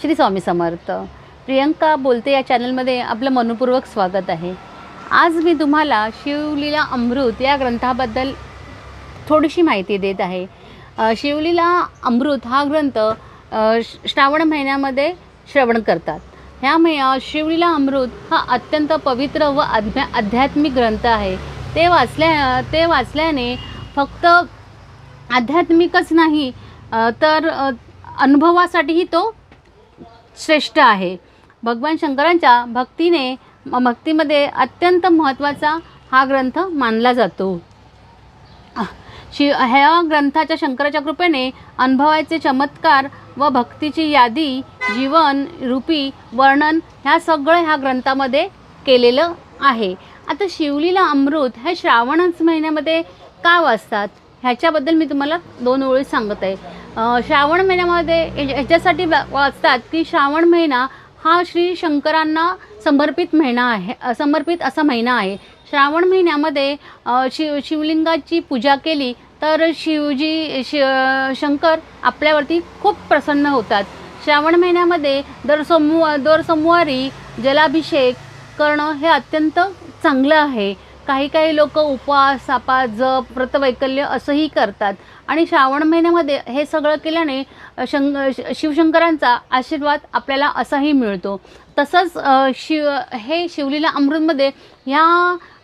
श्री स्वामी समर्थ। प्रियंका बोलते या चॅनलमध्ये आपलं मनपूर्वक स्वागत आहे। आज मी तुम्हाला शिवलीला अमृत या ग्रंथाबद्दल थोडीशी माहिती देत आहे। शिवलीला अमृत हा ग्रंथ श्रावण महिन्यामध्ये श्रवण करतात। ह्या शिवलीला अमृत हा अत्यंत पवित्र व आध्यात्मिक ग्रंथ आहे। ते वाचल्याने फक्त आध्यात्मिकच नाही तर अनुभवासाठीही तो श्रेष्ठ आहे। भगवान शंकरांच्या भक्तीमध्ये अत्यंत महत्त्वाचा हा ग्रंथ मानला जातो। ह्या ग्रंथाच्या शंकराच्या कृपेने अनुभवाचे चमत्कार व भक्तीची यादी, जीवन रूपी वर्णन ह्या सगळं ह्या ग्रंथामध्ये केलेलं आहे। आता शिवलीला अमृत हे श्रावणच महिन्यामध्ये का वाचतात ह्याच्याबद्दल मी तुम्हाला 2 ओळी सांगत आहे। श्रावण महिन्यामध्ये ह्याच्यासाठी वाचतात की श्रावण महिना हा श्री शंकरांना समर्पित असा महिना आहे। श्रावण महिन्यामध्ये शिवलिंगाची पूजा केली तर शंकर आपल्यावरती खूप प्रसन्न होतात। श्रावण महिन्यामध्ये दर सोमवारी जलाभिषेक करणं हे अत्यंत चांगलं आहे। काही लोक उपवास, जप, व्रतवैकल्य असंही करतात आणि श्रावण महिन्यामध्ये हे सगळं केल्याने शिवशंकरांचा आशीर्वाद आपल्याला असाही मिळतो। तसंच शिवलीला अमृतमध्ये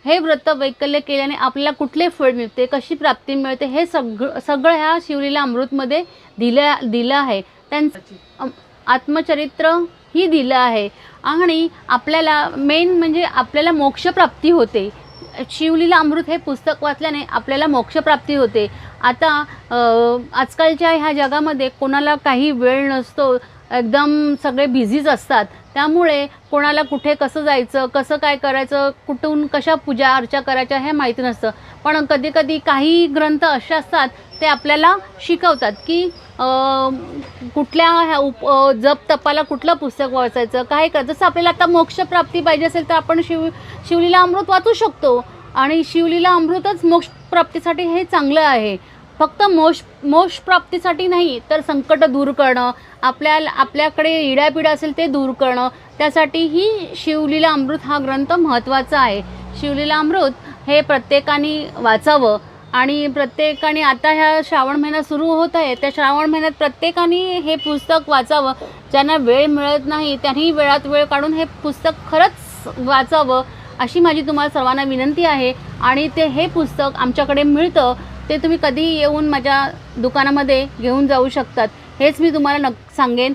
हे व्रतवैकल्य केल्याने आपल्याला कुठले फळ मिळते, कशी प्राप्ती मिळते हे सगळं ह्या शिवलीला अमृतमध्ये दिलं आहे। त्यांचं आत्मचरित्र ही दिलं आहे आणि आपल्याला मेन म्हणजे आपल्याला मोक्षप्राप्ती होते। शिवलीला अमृत हे पुस्तक वाचल्याने आपल्याला मोक्षप्राप्ती होते। आता आजकालच्या ह्या जगामध्ये कोणाला काही वेळ नसतो, एकदम सगळे बिझीच असतात। त्यामुळे कोणाला कुठे कसं जायचं, कसं काय करायचं, कुठून कशा पूजा अर्चा करायच्या हे माहिती नसतं। पण कधी काही ग्रंथ असे असतात ते आपल्याला शिकवतात की कुठल्या जप तपाला कुठलं पुस्तक वाचायचं, काय करायचं। जसं आपल्याला आता मोक्षप्राप्ती पाहिजे असेल तर आपण शिवलीला अमृत वाचू शकतो आणि शिवलीला अमृतच मोक्षप्राप्तीसाठी हे चांगलं आहे। फक्त मोक्षप्राप्तीसाठी नाही तर संकट दूर करणं, आपल्याकडे इडापिडा असेल ते दूर करणं, त्यासाठीही शिवलीला अमृत हा ग्रंथ महत्त्वाचा आहे। शिवलीला अमृत हे प्रत्येकाने वाचावं आणि प्रत्येकाने आता ह्या श्रावण महिना सुरू होत आहे त्या श्रावण महिन्यात प्रत्येकाने हे पुस्तक वाचावं। ज्यांना वेळ मिळत नाही त्यांनी वेळात वेळ काढून हे पुस्तक खरंच वाचावं अशी माझी तुम्हाला सर्वांना विनंती आहे। आणि हे पुस्तक आमच्याकडे मिळतं, ते तुम्ही कधीही येऊन माझ्या दुकानामध्ये घेऊन जाऊ शकतात हेच मी तुम्हाला सांगेन।